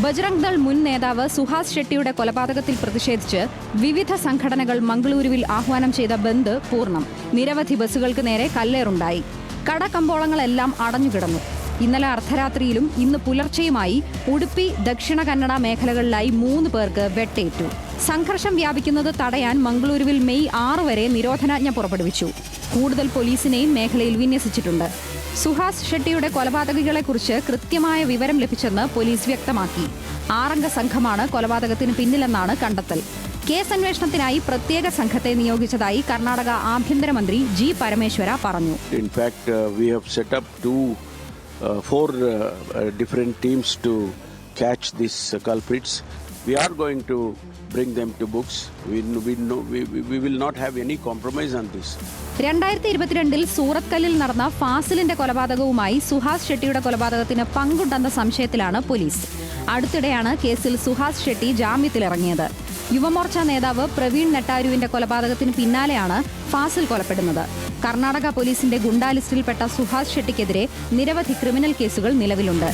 ബജ്രംഗ് ദൾ മുൻ നേതാവ് സുഹാസ് ഷെട്ടിയുടെ കൊലപാതകത്തിൽ പ്രതിഷേധിച്ച് വിവിധ സംഘടനകൾ മംഗളൂരുവിൽ ആഹ്വാനം ചെയ്ത ബന്ദ് പൂർണ്ണം. നിരവധി ബസ്സുകൾക്ക് നേരെ കല്ലേറുണ്ടായി. കടകമ്പോളങ്ങളെല്ലാം അടഞ്ഞുകിടന്നു. ഇന്നലെ അർദ്ധരാത്രിയിലും ഇന്ന് പുലർച്ചെയുമായി ഉടുപ്പി, ദക്ഷിണ കന്നഡ മേഖലകളിലായി 3 പേർക്ക് വെട്ടേറ്റു. സംഘർഷം വ്യാപിക്കുന്നത് തടയാൻ മംഗളൂരുവിൽ മെയ് 6 വരെ നിരോധനാജ്ഞ പുറപ്പെടുവിച്ചു. കൂടുതൽ പോലീസിനെയും മേഖലയിൽ വിന്യസിച്ചിട്ടുണ്ട്. സുഹാസ് ഷെട്ടിയുടെ കൊലപാതകികളെക്കുറിച്ച് കൃത്യമായ വിവരം ലഭിച്ചെന്ന് പോലീസ് വ്യക്തമാക്കി. 6 അംഗ സംഘമാണ് കൊലപാതകത്തിന് പിന്നിലെന്നാണ് കണ്ടെത്തൽ. കേസ് അന്വേഷണത്തിനായി പ്രത്യേക സംഘത്തെ നിയോഗിച്ചതായി കർണാടക ആഭ്യന്തരമന്ത്രി ജി പരമേശ്വര പറഞ്ഞു. Four different teams to catch these culprits. We are going to bring them to books. We will not have any compromise on this. 2022 സൂറത്കല്ലിൽ നടന്ന ഫാസിലിന്റെ കൊലപാതകവുമായി സുഹാസ് ഷെട്ടിയുടെ കൊലപാതകത്തിന് പങ്കുണ്ടെന്ന സംശയത്തിലാണ് പോലീസ്. അടുത്തിടെയാണ് കേസിൽ സുഹാസ് ഷെട്ടി ജാമ്യത്തിലിറങ്ങിയത്. യുവമോർച്ച നേതാവ് പ്രവീൺ നെട്ടാരുവിന്റെ കൊലപാതകത്തിന് പിന്നാലെയാണ് ഫാസിൽ കൊലപ്പെടുന്നത്. കർണാടക പോലീസിന്റെ ഗുണ്ടാ ലിസ്റ്റിൽപ്പെട്ട സുഹാസ് ഷെട്ടിക്കെതിരെ നിരവധി ക്രിമിനൽ കേസുകൾ നിലവിലുണ്ട്.